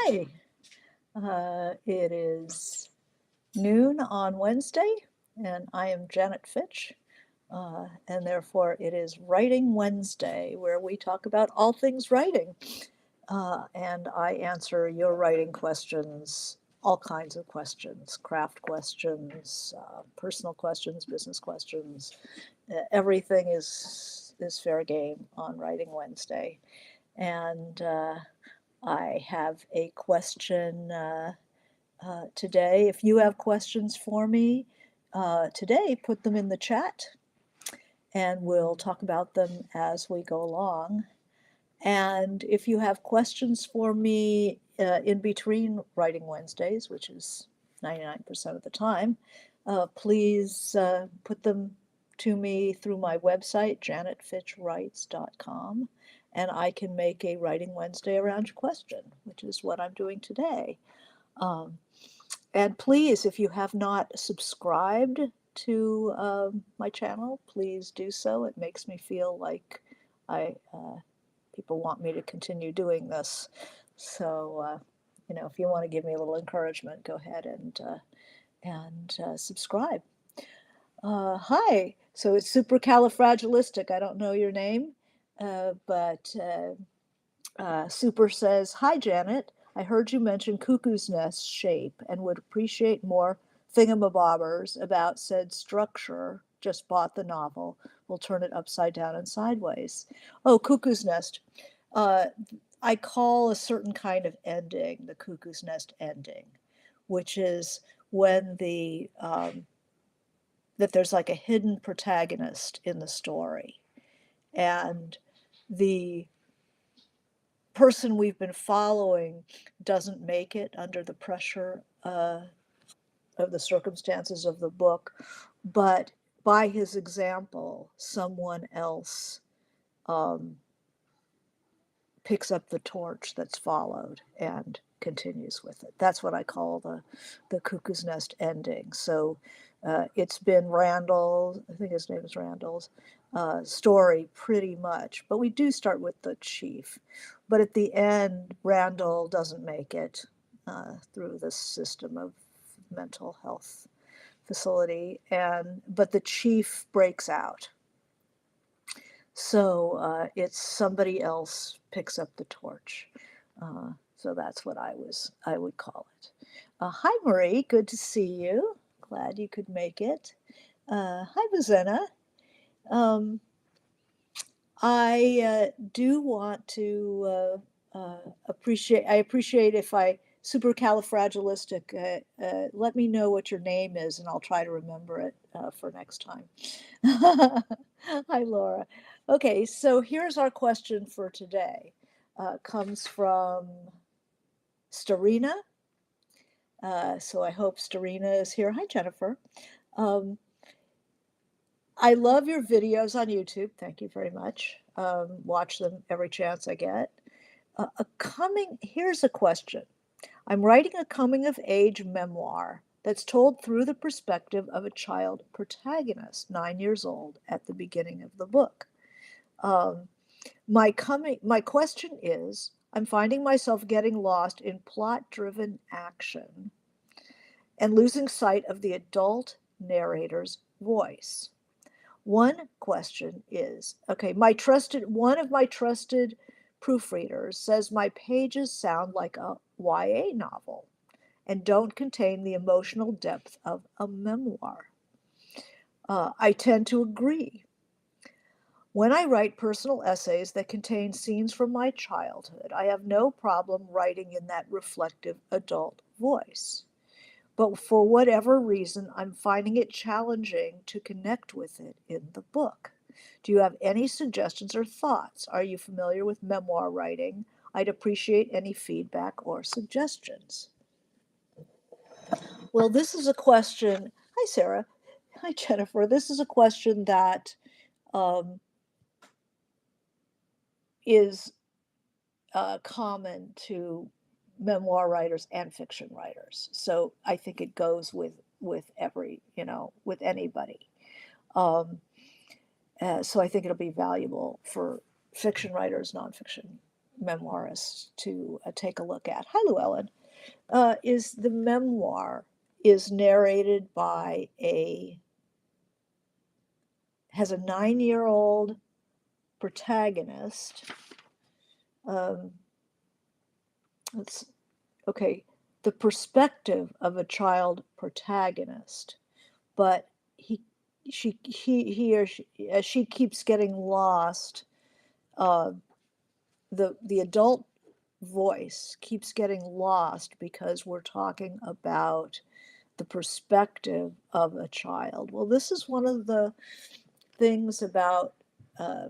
Hi, it is noon on Wednesday, and I am Janet Fitch, and therefore it is Writing Wednesday, where we talk about all things writing. And I answer your writing questions, all kinds of questions, craft questions, personal questions, business questions. Everything is fair game on Writing Wednesday. And I have a question today. If you have questions for me today, put them in the chat and we'll talk about them as we go along. And if you have questions for me in between Writing Wednesdays, which is 99% of the time, please put them to me through my website, janetfitchwrites.com, and I can make a Writing Wednesday around your question, which is what I'm doing today. And please, if you have not subscribed to my channel, please do so. It makes me feel like people want me to continue doing this. So, if you want to give me a little encouragement, go ahead and subscribe. Hi. So it's supercalifragilistic. I don't know your name, but Super says, "Hi, Janet. I heard you mention cuckoo's nest shape and would appreciate more thingamabobbers about said structure. Just bought the novel. We'll turn it upside down and sideways." Oh, cuckoo's nest. I call a certain kind of ending the cuckoo's nest ending, which is when that there's like a hidden protagonist in the story, and the person we've been following doesn't make it under the pressure of the circumstances of the book, but by his example, someone else picks up the torch that's followed and continues with it. That's what I call the cuckoo's nest ending. So it's been Randall, I think his name is Randall's story pretty much, but we do start with the chief. But at the end, Randall doesn't make it through this system of mental health facility, but the chief breaks out. So it's somebody else picks up the torch. So that's what I would call it. Hi, Marie. Good to see you. Glad you could make it. Hi, Bazena. I do want to appreciate. I appreciate if I supercalifragilistic. Let me know what your name is, and I'll try to remember it for next time. Hi, Laura. Okay, so here's our question for today. Comes from Starina. So I hope Starina is here. Hi, Jennifer. I love your videos on YouTube. Thank you very much. Watch them every chance I get. Here's a question. I'm writing a coming of age memoir that's told through the perspective of a child protagonist, 9 years old, at the beginning of the book. My question is, I'm finding myself getting lost in plot-driven action and losing sight of the adult narrator's voice. One question is, okay, one of my trusted proofreaders says my pages sound like a YA novel and don't contain the emotional depth of a memoir. I tend to agree. When I write personal essays that contain scenes from my childhood, I have no problem writing in that reflective adult voice. But for whatever reason, I'm finding it challenging to connect with it in the book. Do you have any suggestions or thoughts? Are you familiar with memoir writing? I'd appreciate any feedback or suggestions. Well, this is a question. Hi, Sarah. Hi, Jennifer. This is a question that is common to memoir writers and fiction writers. So I think it goes with with anybody. So I think it'll be valuable for fiction writers, nonfiction memoirists to take a look at. Hi, Llewellyn. Is the memoir is narrated by has a 9-year-old protagonist. Let's okay, the perspective of a child protagonist, but he or she keeps getting lost. The adult voice keeps getting lost because we're talking about the perspective of a child. Well, this is one of the things about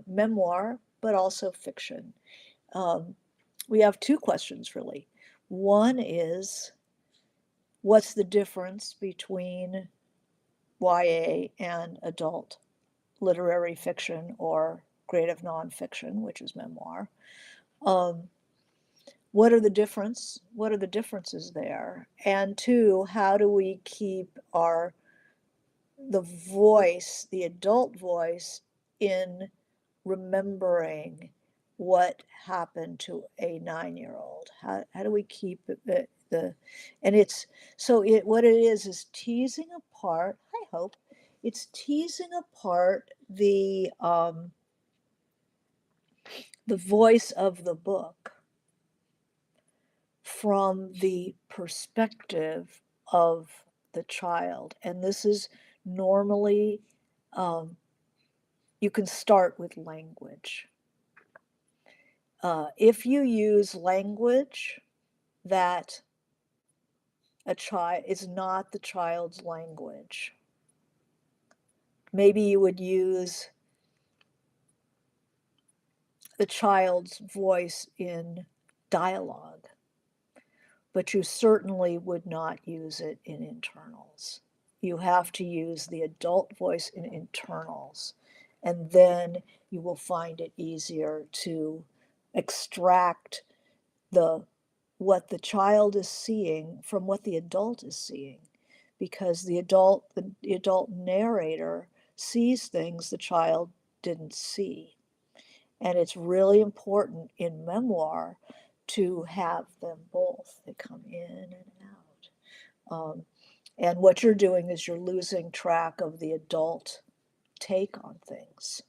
memoir, but also fiction. We have two questions really. One is, what's the difference between YA and adult literary fiction or creative nonfiction, which is memoir? What are the differences there? And two, how do we keep the adult voice, in remembering what happened to a 9-year-old? How do we keep and it's so what it is teasing apart, I hope, it's teasing apart the voice of the book from the perspective of the child. And this is normally, you can start with language. If you use language that a child is not the child's language, maybe you would use the child's voice in dialogue, but you certainly would not use it in internals. You have to use the adult voice in internals, and then you will find it easier to extract what the child is seeing from what the adult is seeing, because the adult narrator sees things the child didn't see. And it's really important in memoir to have them both. They come in and out. And what you're doing is you're losing track of the adult take on things.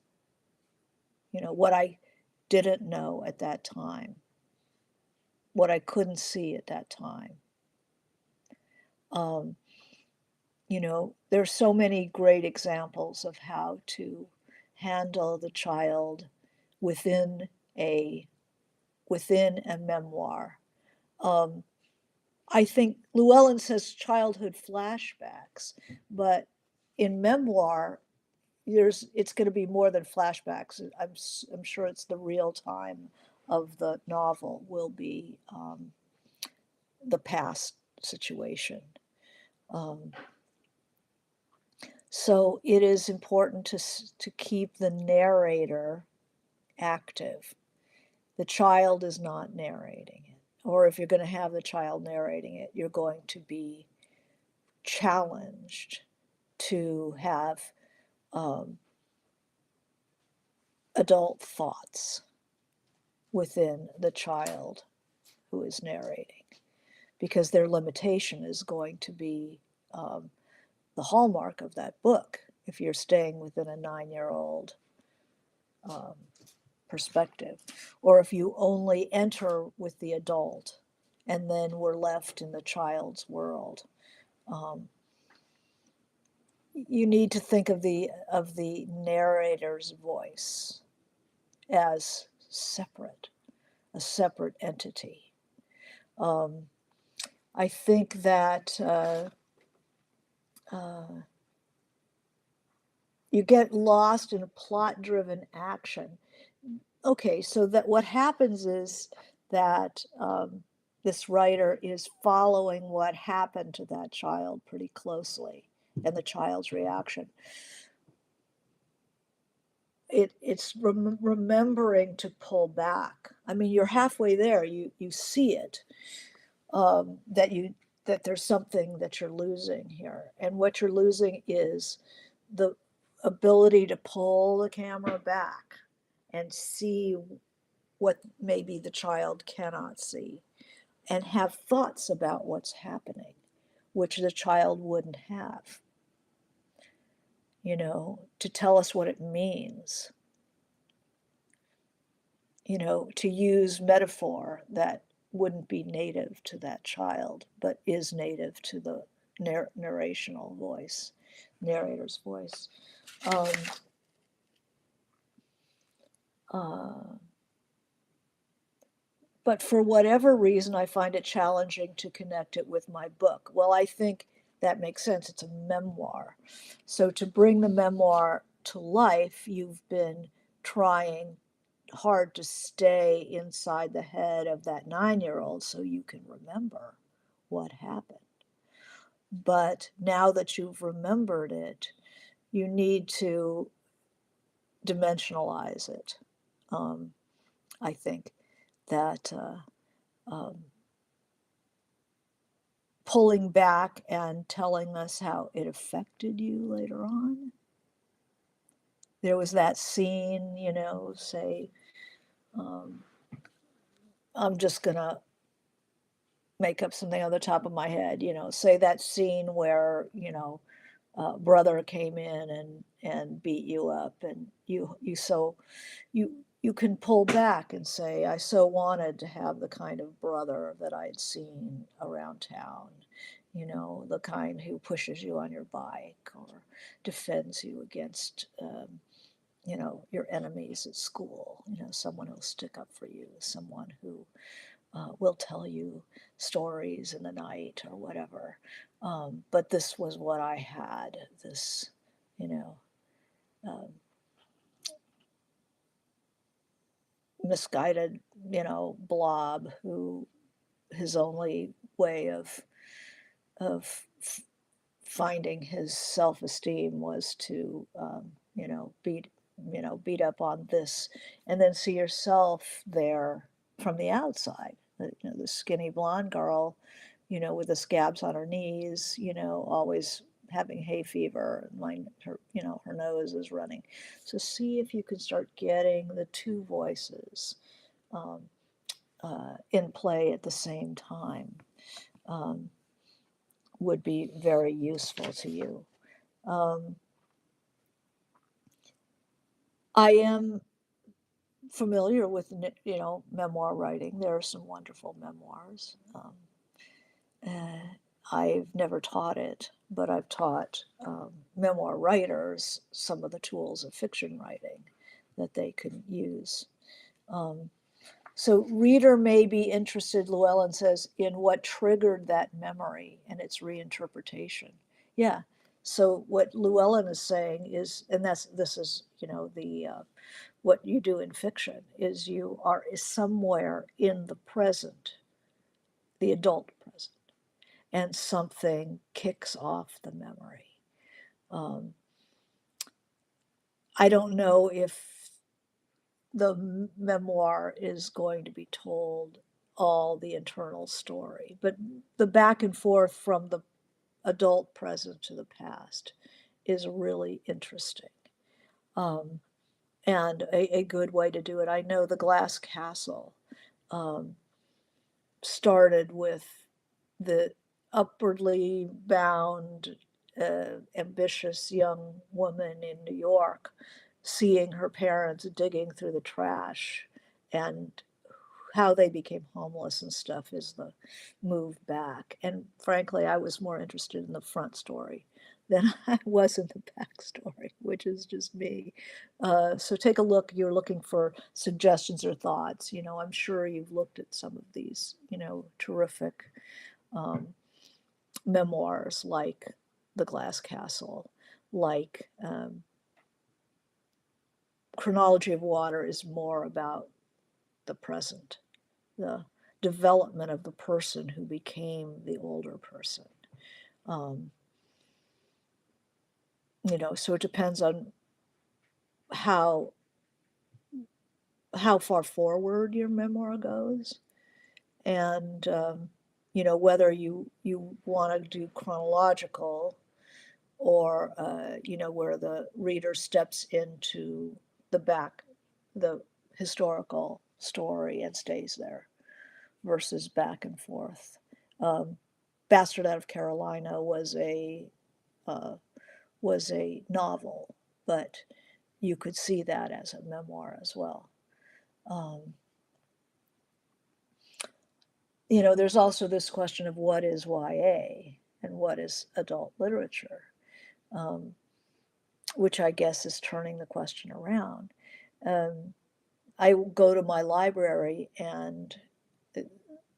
What I didn't know at that time, what I couldn't see at that time. There's so many great examples of how to handle the child within a memoir. I think Llewellyn says childhood flashbacks, but in memoir, it's going to be more than flashbacks. I'm sure it's the real time of the novel will be the past situation. So it is important to keep the narrator active. The child is not narrating it. Or if you're going to have the child narrating it, you're going to be challenged to have adult thoughts within the child who is narrating, because their limitation is going to be the hallmark of that book if you're staying within a 9-year-old perspective, or if you only enter with the adult and then we're left in the child's world. You need to think of the narrator's voice as a separate entity. I think that you get lost in a plot-driven action. Okay, so that what happens is that this writer is following what happened to that child pretty closely and the child's reaction. It's remembering to pull back. I mean, you're halfway there. You see it, that there's something that you're losing here, and what you're losing is the ability to pull the camera back and see what maybe the child cannot see, and have thoughts about what's happening, which the child wouldn't have, to tell us what it means, to use metaphor that wouldn't be native to that child, but is native to the narrational voice, narrator's voice. Um, uh, but for whatever reason, I find it challenging to connect it with my book. Well, I think that makes sense. It's a memoir. So to bring the memoir to life, you've been trying hard to stay inside the head of that 9-year-old so you can remember what happened. But now that you've remembered it, you need to dimensionalize it. I think that pulling back and telling us how it affected you later on. There was that scene, say, I'm just going to make up something on the top of my head, say that scene where, brother came in and beat you up, and you can pull back and say, I so wanted to have the kind of brother that I'd seen around town, the kind who pushes you on your bike or defends you against, your enemies at school, someone who'll stick up for you, someone who will tell you stories in the night or whatever. But this was what I had, this, um, misguided, blob who his only way of finding his self-esteem was to, beat up on this, and then see yourself there from the outside. The skinny blonde girl, with the scabs on her knees, always having hay fever, and her nose is running. So see if you can start getting the two voices um, in play at the same time. Um, would be very useful to you. Um, I am familiar with, memoir writing. There are some wonderful memoirs. I've never taught it, but I've taught memoir writers some of the tools of fiction writing that they can use. Um, so reader may be interested, Llewellyn says, in what triggered that memory and its reinterpretation. Yeah. So what Llewellyn is saying is, and this is, the what you do in fiction is you are somewhere in the present, the adult present, and something kicks off the memory. I don't know if the memoir is going to be told all the internal story, but the back and forth from the adult present to the past is really interesting. And a good way to do it. I know The Glass Castle started with the upwardly bound, ambitious young woman in New York seeing her parents digging through the trash, and how they became homeless and stuff is the move back. And frankly, I was more interested in the front story than I was in the back story, which is just me. So take a look. You're looking for suggestions or thoughts. I'm sure you've looked at some of these, terrific um, memoirs like The Glass Castle, like Chronology of Water is more about the present, the development of the person who became the older person. Um, so it depends on how far forward your memoir goes, and whether you want to do chronological or where the reader steps into the historical story and stays there versus back and forth. Um, Bastard Out of Carolina uh, was a novel, but you could see that as a memoir as well. Um, there's also this question of what is YA and what is adult literature, um, which I guess is turning the question around. Um, I go to my library, and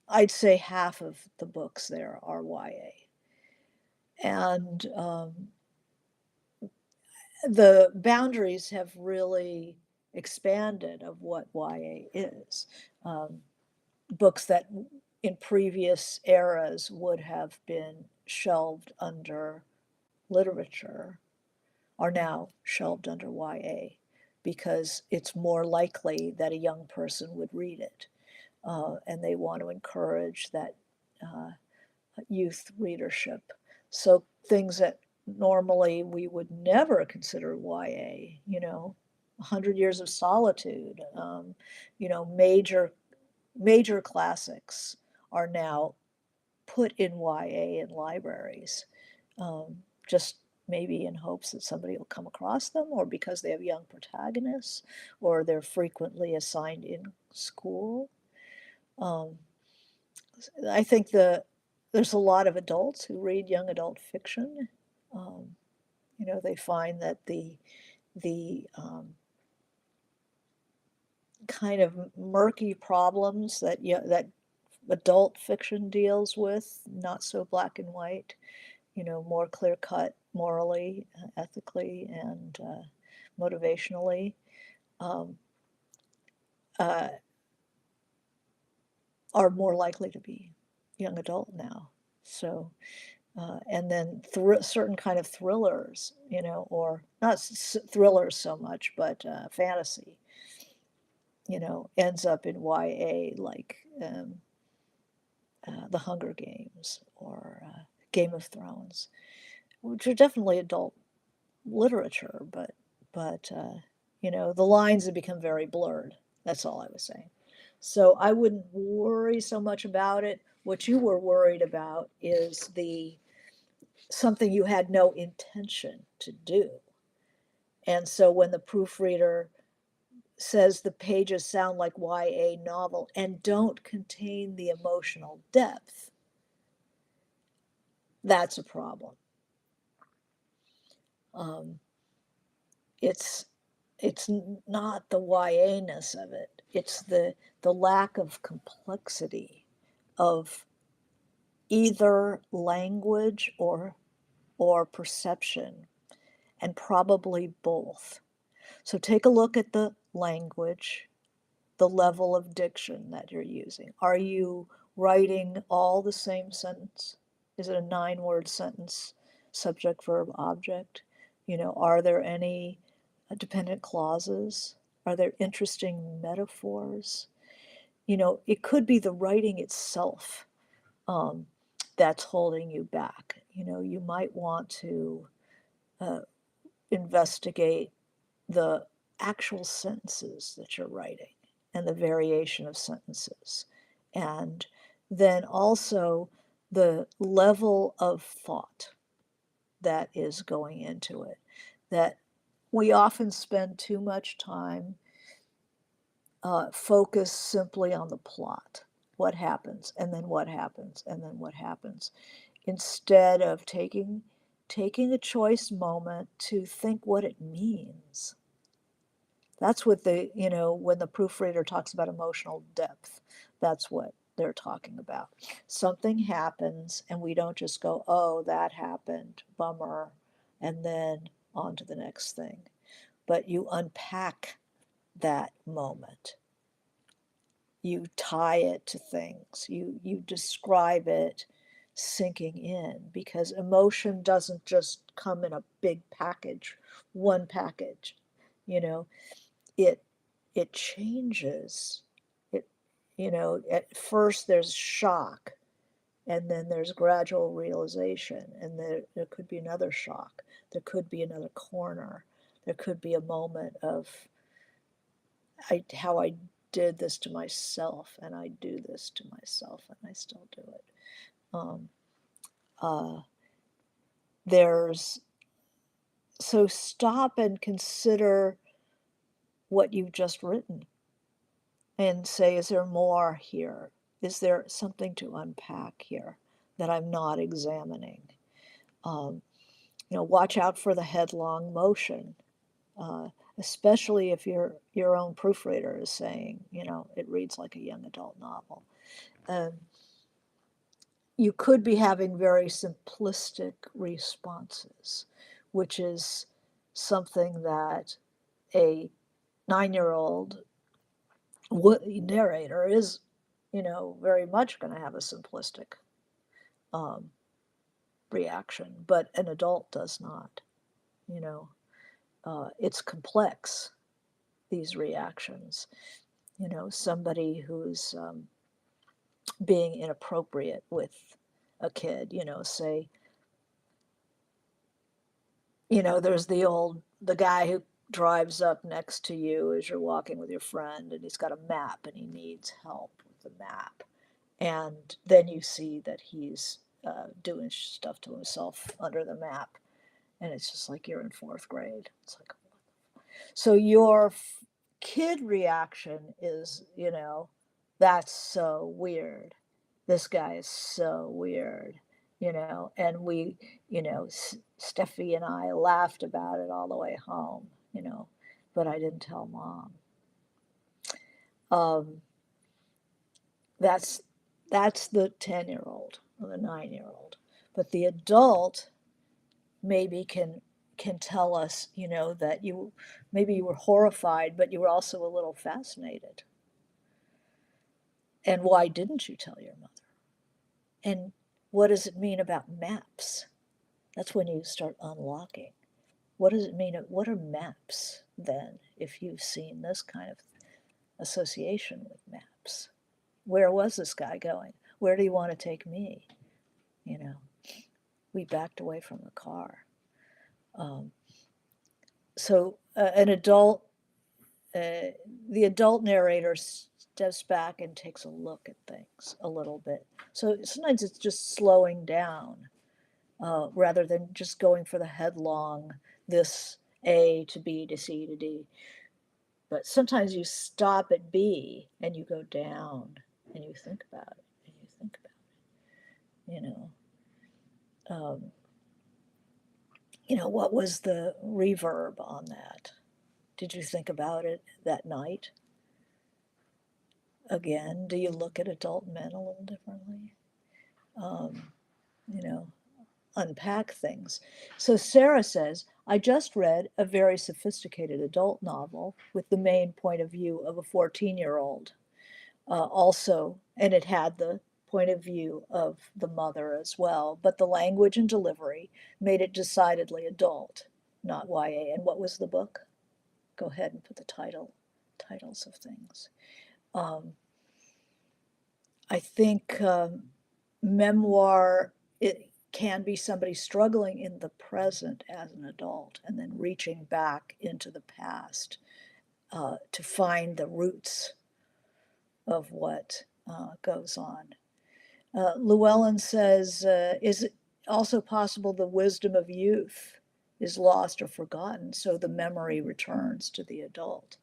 I'd say half of the books there are YA. And the boundaries have really expanded of what YA is. Books that in previous eras would have been shelved under literature are now shelved under YA because it's more likely that a young person would read it. And they want to encourage that uh, youth readership. So things that normally we would never consider YA, 100 Years of Solitude, major classics are now put in YA in libraries, just maybe in hopes that somebody will come across them, or because they have young protagonists, or they're frequently assigned in school. Um, I think there's a lot of adults who read young adult fiction. Um, they find that the kind of murky problems that adult fiction deals with, not so black and white, more clear cut morally, ethically, and motivationally, um, uh, are more likely to be young adult now. So, and then certain kind of thrillers, or not thrillers so much, but fantasy, ends up in YA, like The Hunger Games or Game of Thrones, which are definitely adult literature, but the lines have become very blurred. That's all I was saying. So I wouldn't worry so much about it. What you were worried about is the something you had no intention to do. And so when the proofreader says the pages sound like YA novel and don't contain the emotional depth, that's a problem. Um, it's it's not the YA-ness of it. It's the lack of complexity of either language or perception, and probably both. So take a look at the language, the level of diction that you're using. Are you writing all the same sentence? Is it a 9-word sentence, subject, verb, object? Are there any dependent clauses? Are there interesting metaphors? It could be the writing itself um, that's holding you back. You might want to uh, investigate the actual sentences that you're writing and the variation of sentences. And then also the level of thought that is going into it. That we often spend too much time focused simply on the plot. What happens, and then what happens, and then what happens, instead of taking a choice moment to think what it means. That's what when the proofreader talks about emotional depth, that's what they're talking about. Something happens, and we don't just go, oh, that happened, bummer, and then on to the next thing. But you unpack that moment. You tie it to things. You describe it sinking in, because emotion doesn't just come in a big package, one package. You know, it it changes. It at first there's shock, and then there's gradual realization, and there could be another shock. There could be another corner. There could be a moment of how I did this to myself, and I do this to myself, and I still do it. There's so stop and consider what you've just written and say, is there more here? Is there something to unpack here that I'm not examining? Watch out for the headlong motion, especially if your own proofreader is saying, it reads like a young adult novel. You could be having very simplistic responses, which is something that a 9-year-old narrator is, very much going to have a simplistic reaction, but an adult does not. It's complex, these reactions. Somebody who's being inappropriate with a kid, say, there's the guy who drives up next to you as you're walking with your friend, and he's got a map and he needs help with the map. And then you see that he's doing stuff to himself under the map. And it's just like you're in 4th grade. It's like, so your kid reaction is, that's so weird. This guy is so weird, and we, Steffi and I laughed about it all the way home, but I didn't tell Mom. That's the 10-year-old or the 9-year-old. But the adult maybe can tell us, that maybe you were horrified, but you were also a little fascinated. And why didn't you tell your mother? And what does it mean about maps? That's when you start unlocking. What does it mean? What are maps then, if you've seen this kind of association with maps? Where was this guy going? Where do you want to take me? We backed away from the car. So an adult, the adult narrator steps back and takes a look at things a little bit. So sometimes it's just slowing down rather than just going for the headlong, this A to B to C to D. But sometimes you stop at B and you go down and you think about it and you think about it. What was the reverb on that? Did you think about it that night? Again, do you look at adult men a little differently? Unpack things. So Sarah says, I just read a very sophisticated adult novel with the main point of view of a 14-year-old. Also, and it had the point of view of the mother as well, but the language and delivery made it decidedly adult, not YA. And what was the book? Go ahead and put the titles of things. I think memoir, it can be somebody struggling in the present as an adult and then reaching back into the past to find the roots of what goes on. Llewellyn says, is it also possible the wisdom of youth is lost or forgotten, so the memory returns to the adult?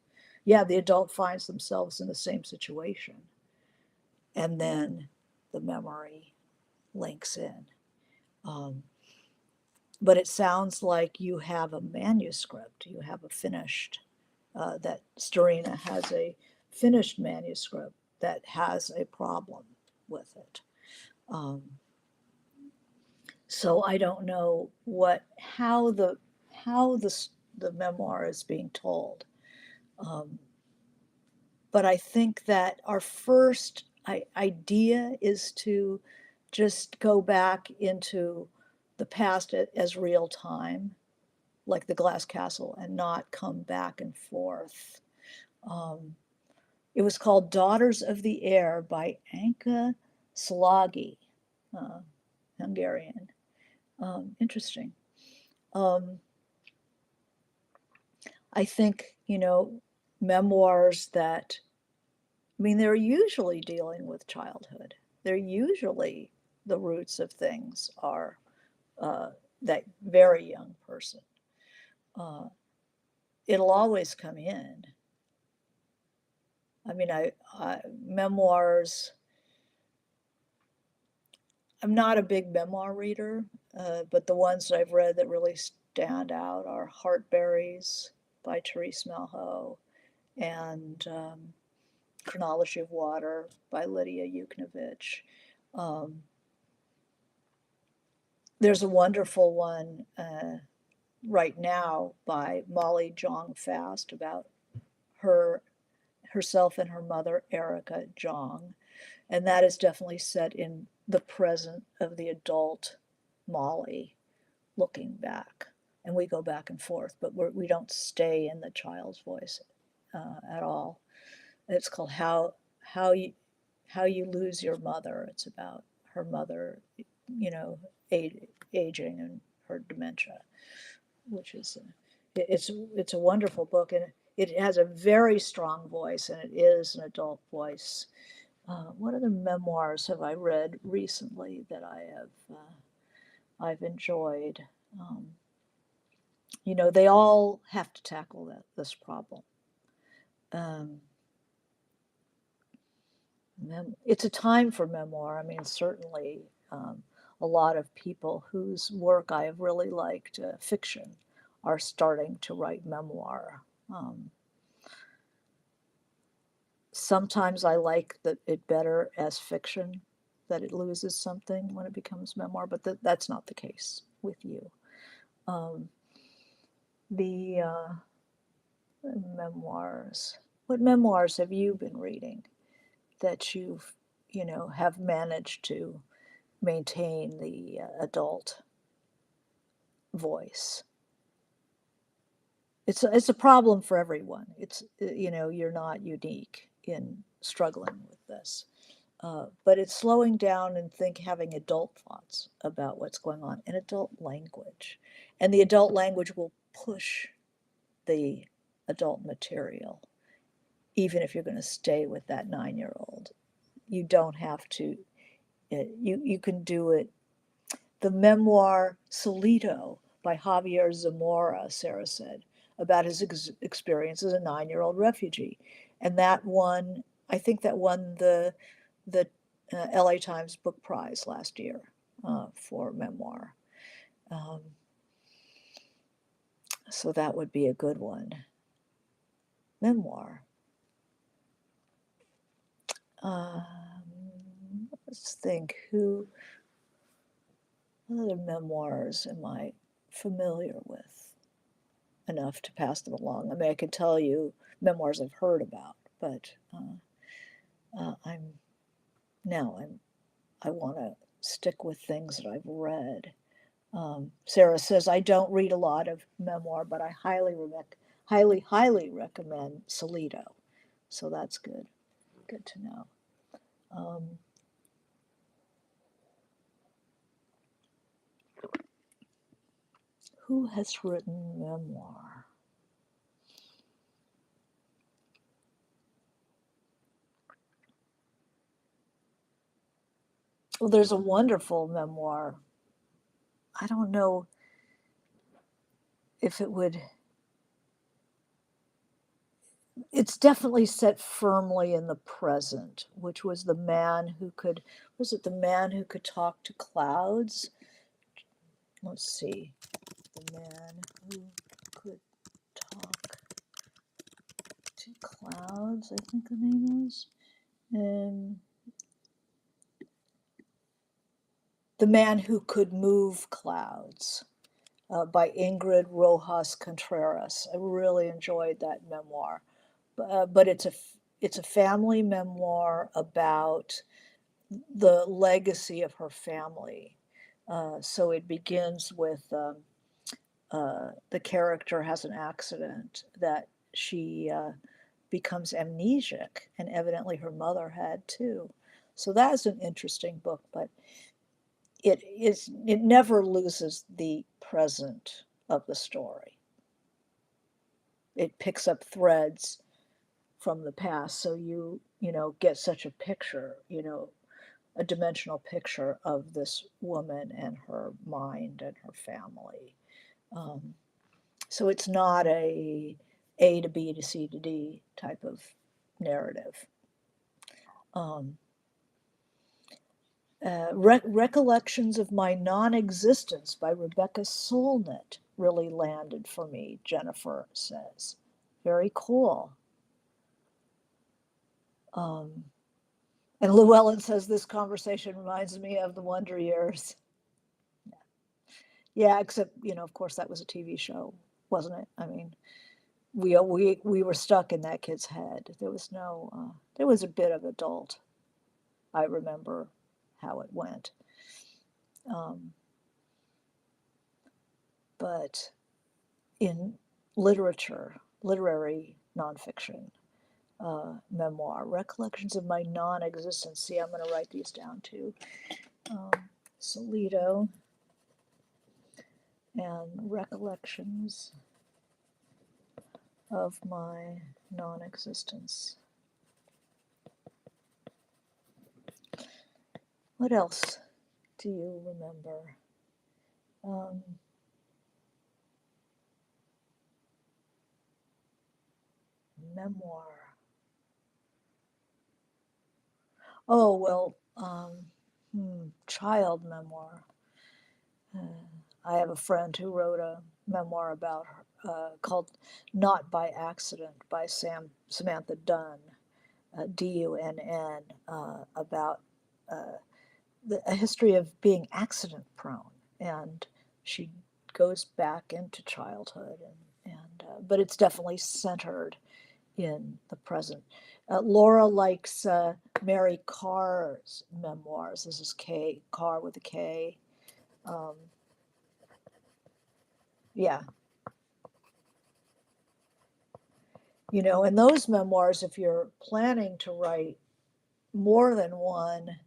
Yeah, the adult finds themselves in the same situation, and then the memory links in. But it sounds like you have a manuscript, you have a finished, that Starina has a finished manuscript that has a problem with it. So I don't know how the memoir is being told. But I think that our first idea is to just go back into the past as real time, like the Glass Castle, and not come back and forth. It was called Daughters of the Air by Anka Szilagyi, Hungarian. Interesting. I think, memoirs that I mean, they're usually dealing with childhood. They're usually the roots of things are that very young person. Uh, it'll always come in. I mean, memoirs. I'm not a big memoir reader, but the ones that I've read that really stand out are Heartberries by Therese Malho and Chronology of Water by Lydia Yuknovich. Um, there's a wonderful one right now by Molly Jong Fast about her herself and her mother, Erica Jong. And that is definitely set in the present of the adult Molly looking back. And we go back and forth, but we don't stay in the child's voice at all. It's called how you how you lose your mother. It's about her mother, you know, aging and her dementia, which is it's a wonderful book, and it has a very strong voice, and it is an adult voice. What other memoirs have I read recently that I've enjoyed? Um, they all have to tackle this problem. Um, it's a time for memoir. I mean, certainly a lot of people whose work I have really liked, fiction, are starting to write memoir. Sometimes I like it better as fiction, that it loses something when it becomes memoir, but that's not the case with you. Um, the memoirs. What memoirs have you been reading that have managed to maintain the adult voice? It's a problem for everyone. You're not unique in struggling with this. But it's slowing down and having adult thoughts about what's going on in adult language. And the adult language will push the adult material, even if you're going to stay with that 9-year-old. You don't have to, you can do it. The memoir Solito by Javier Zamora, Sarah said, about his experience as a 9-year-old refugee. And I think that won the LA Times Book Prize last year for memoir. So that would be a good one. Memoir. Let's think. What other memoirs am I familiar with enough to pass them along? I mean, I can tell you memoirs I've heard about, but I want to stick with things that I've read. Sarah says, I don't read a lot of memoir, but I highly recommend Solito. So that's good. Good to know. Who has written memoir? Well, there's a wonderful memoir. I don't know if it's definitely set firmly in the present, which was the man who talk to clouds? Let's see. The man who could talk to clouds, I think the name is. And The Man Who Could Move Clouds by Ingrid Rojas Contreras. I really enjoyed that memoir. But it's a family memoir about the legacy of her family. So it begins with the character has an accident that she becomes amnesic, and evidently her mother had too. So that is an interesting book, but it never loses the present of the story. It picks up threads from the past, so you know, get such a picture, you know, a dimensional picture of this woman and her mind and her family. Um, so it's not A to B to C to D type of narrative. Um, Recollections of My Non-Existence by Rebecca Solnit really landed for me, Jennifer says. Very cool. Um, and Llewellyn says, this conversation reminds me of the Wonder Years. Yeah, except, you know, of course, that was a TV show, wasn't it? I mean, we were stuck in that kid's head. There was no, there was a bit of adult. I remember how it went. Um, but in literature, literary nonfiction, memoir, recollections of my non-existence. See, I'm going to write these down too. Solito and recollections of my non-existence. What else do you remember? Memoir. Oh, well, child memoir. I have a friend who wrote a memoir about her, called Not by Accident by Samantha Dunn, Dunn, about a history of being accident prone. And she goes back into childhood, but it's definitely centered in the present. Laura likes Mary Karr's memoirs. This is Karr with a K. Um, yeah. You know, in those memoirs, if you're planning to write more than one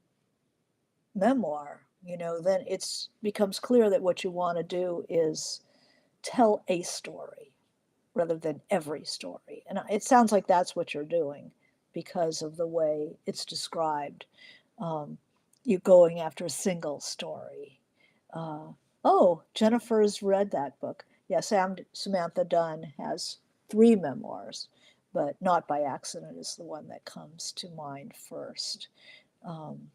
memoir, you know, then it's becomes clear that what you want to do is tell a story rather than every story. And it sounds like that's what you're doing because of the way it's described. You're going after a single story. Oh, Jennifer's read that book. Yeah, Samantha Dunn has 3 memoirs, but Not by Accident is the one that comes to mind first. Um,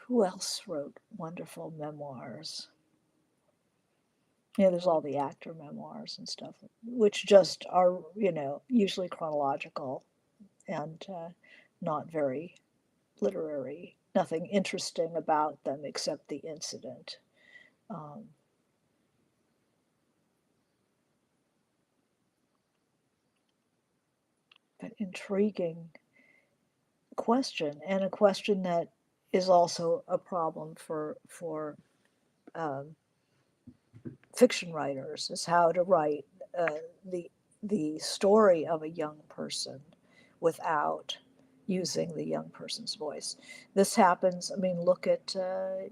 who else wrote wonderful memoirs? Yeah, there's all the actor memoirs and stuff, which just are, you know, usually chronological and not very literary. Nothing interesting about them except the incident. Um, but intriguing question, and a question that is also a problem for um, fiction writers, is how to write the the story of a young person without using the young person's voice. This happens. I mean, look at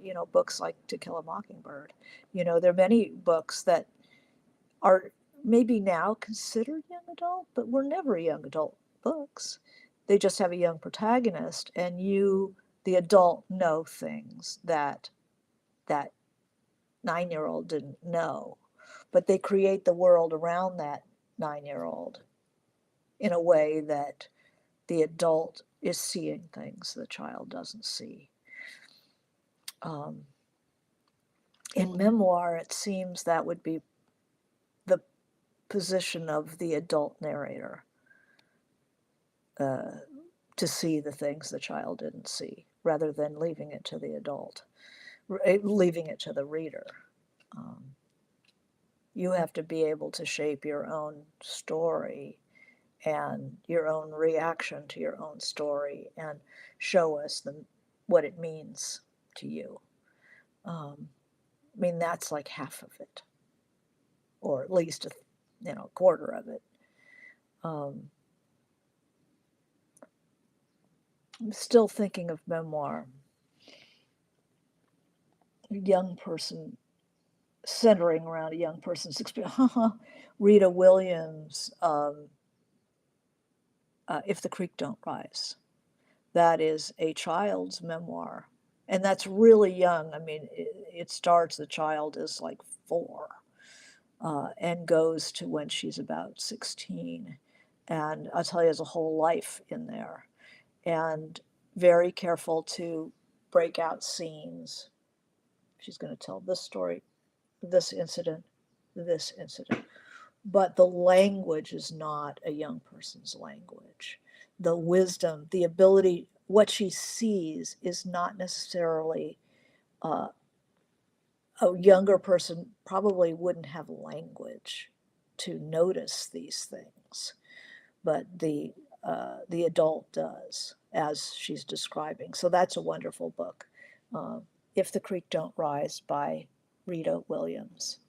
you know, books like To Kill a Mockingbird. You know, there are many books that are maybe now considered young adult, but were never young adult books. They just have a young protagonist, and you, the adult, know things that that 9-year-old didn't know, but they create the world around that 9-year-old in a way that the adult is seeing things the child doesn't see. Um, in memoir, it seems that would be the position of the adult narrator, uh, to see the things the child didn't see, rather than leaving it to the adult, leaving it to the reader. Um, you have to be able to shape your own story and your own reaction to your own story and show us what it means to you. I mean, that's like half of it, or at least a quarter of it. I'm still thinking of memoir. A young person, centering around a young person's experience. Rita Williams, If the Creek Don't Rise. That is a child's memoir. And that's really young. I mean, it starts, the child is like 4 and goes to when she's about 16. And I'll tell you, there's a whole life in there. And very careful to break out scenes. She's going to tell this story, this incident, this incident. But the language is not a young person's language. The wisdom, the ability, what she sees is not necessarily a younger person probably wouldn't have language to notice these things, but the adult does, as she's describing. So that's a wonderful book. If the Creek Don't Rise by Rita Williams.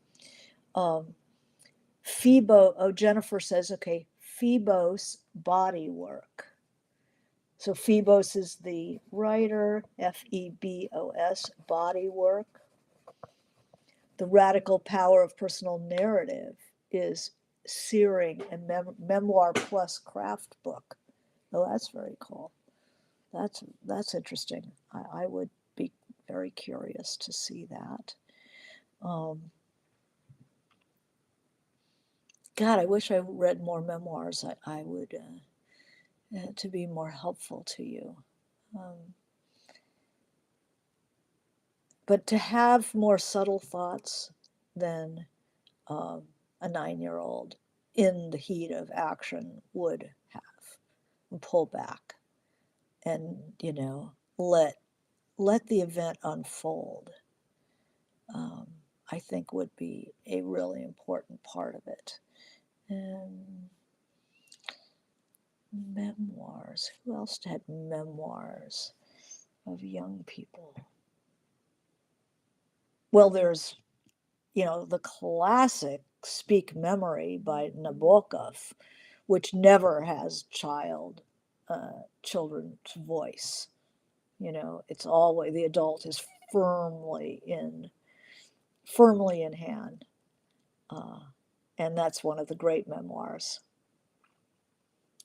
Jennifer says, okay, Phoebos body work. So Phoebos is the writer, F-E-B-O-S, body work. The radical power of personal narrative is searing a memoir plus craft book. Oh, that's very cool. That's interesting. I would be very curious to see that. God, I wish I read more memoirs. I would, to be more helpful to you. But to have more subtle thoughts than a 9-year-old in the heat of action would have, and pull back and, let the event unfold, I think would be a really important part of it. And memoirs. Who else had memoirs of young people? Well, there's, the classic Speak Memory by Nabokov, which never has children's voice. It's always, the adult is firmly in hand. And that's one of the great memoirs.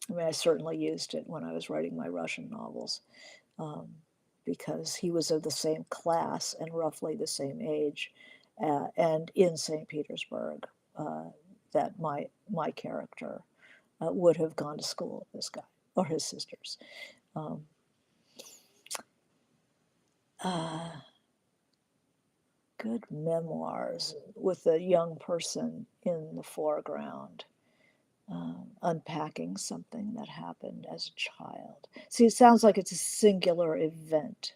I mean, I certainly used it when I was writing my Russian novels, because he was of the same class and roughly the same age, and in St. Petersburg, that my character would have gone to school with this guy or his sisters. Good memoirs with a young person in the foreground, unpacking something that happened as a child. See, it sounds like it's a singular event,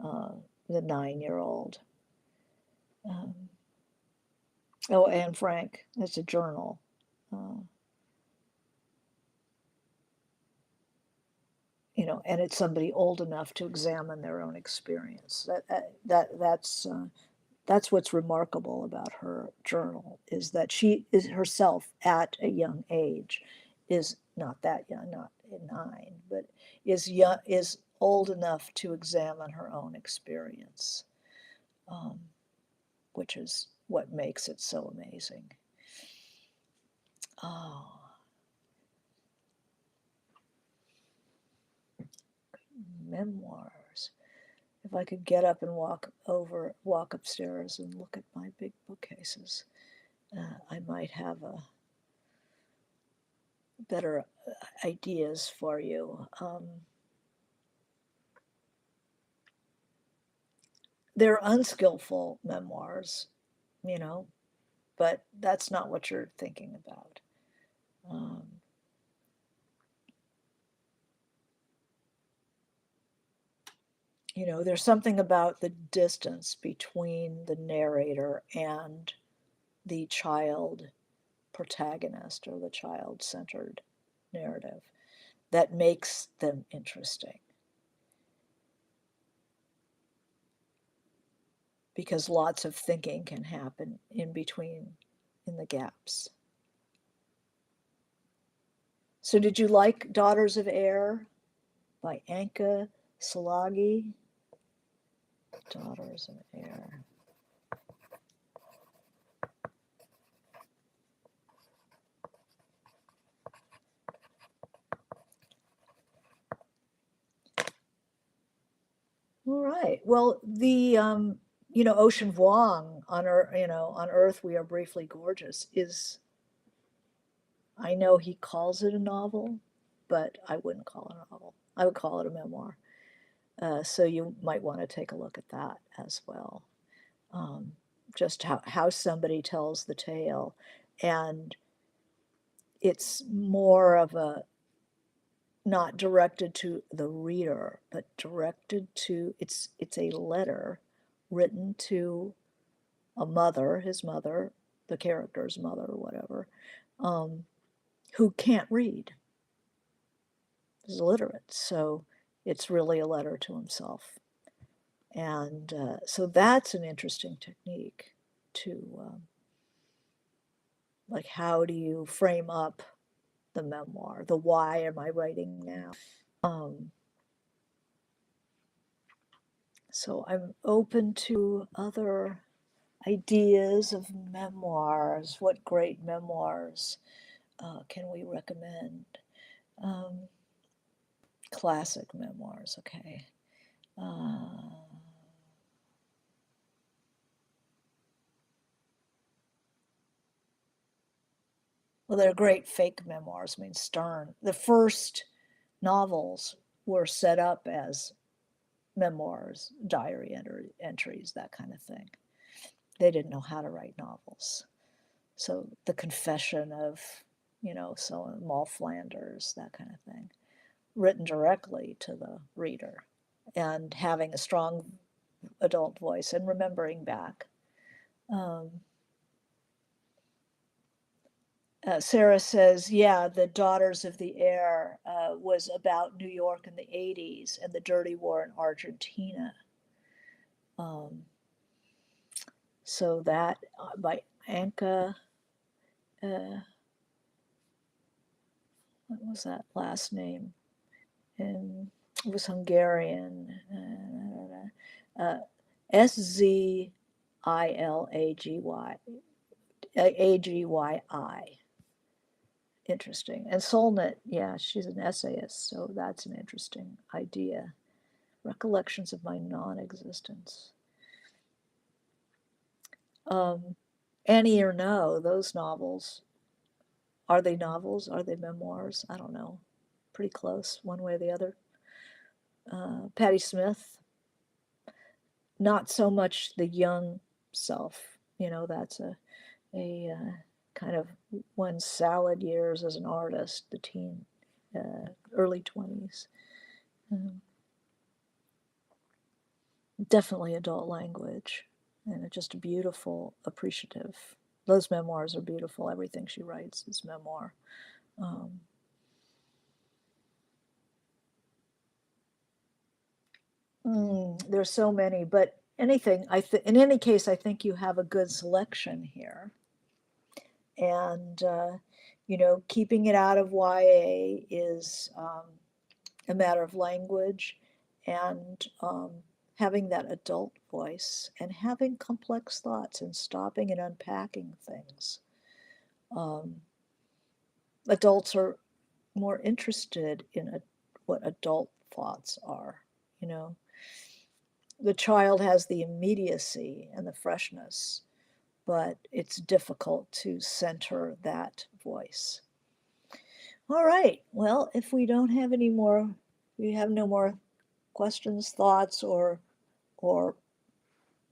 the 9-year-old. Anne Frank, it's a journal. And it's somebody old enough to examine their own experience. That's what's remarkable about her journal, is that she is herself at a young age, is not that young, not 9, but is old enough to examine her own experience, which is what makes it so amazing. Oh. Memoirs. If I could get up and walk upstairs and look at my big bookcases, I might have better ideas for you. They're unskillful memoirs, but that's not what you're thinking about. There's something about the distance between the narrator and the child protagonist or the child-centered narrative that makes them interesting. Because lots of thinking can happen in the gaps. So did you like Daughters of Air by Anka Salagi? Daughters of Air. right. Well, Ocean Vuong on Earth, on Earth We Are Briefly Gorgeous is, I know he calls it a novel, but I wouldn't call it a novel. I would call it a memoir. So you might want to take a look at that as well. Um, just how somebody tells the tale. And it's more of a, not directed to the reader, but directed to, it's a letter written to a mother, his mother, the character's mother or whatever, um, who can't read, is illiterate. So it's really a letter to himself. And so that's an interesting technique to, like, how do you frame up the memoir? The why am I writing now? So I'm open to other ideas of memoirs. What great memoirs can we recommend? Um, Classic memoirs, okay. Well, they're great fake memoirs. I mean, Stern. The first novels were set up as memoirs, diary entries, that kind of thing. They didn't know how to write novels. So the confession of, so Moll Flanders, that kind of thing, written directly to the reader and having a strong adult voice and remembering back. Sarah says, yeah, The Daughters of the Air was about New York in the 80s and the dirty war in Argentina. So that by Anka, what was that last name? And it was Hungarian. Szilagyi, Agyi. Interesting. And Solnit, yeah, she's an essayist, so that's an interesting idea. Recollections of My Non-Existence. Annie Ernaux, those novels, are they novels? Are they memoirs? I don't know. Pretty close, one way or the other. Patti Smith, not so much the young self. That's a kind of one's salad years as an artist, the teen, early 20s. Definitely adult language, and just beautiful, appreciative. Those memoirs are beautiful. Everything she writes is memoir. There's so many, but anything. In any case, I think you have a good selection here, and keeping it out of YA is a matter of language, and having that adult voice, and having complex thoughts, and stopping and unpacking things. Adults are more interested in what adult thoughts are. The child has the immediacy and the freshness, but it's difficult to center that voice. All right. Well, if we don't have any more, we have no more questions, thoughts, or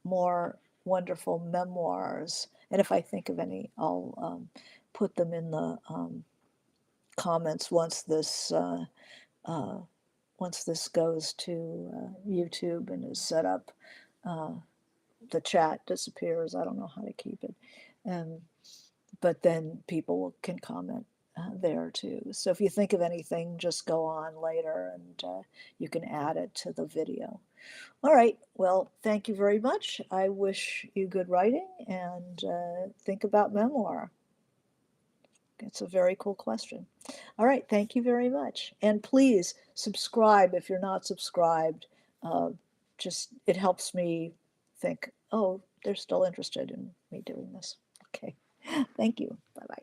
more wonderful memoirs. And if I think of any, I'll put them in the comments once this goes to YouTube and is set up. The chat disappears. I don't know how to keep it. But then people can comment there too. So if you think of anything, just go on later and you can add it to the video. All right. Well, thank you very much. I wish you good writing, and think about memoir. It's a very cool question. All right. Thank you very much. And please subscribe if you're not subscribed. Just it helps me think, oh, they're still interested in me doing this. Okay. Thank you. Bye bye.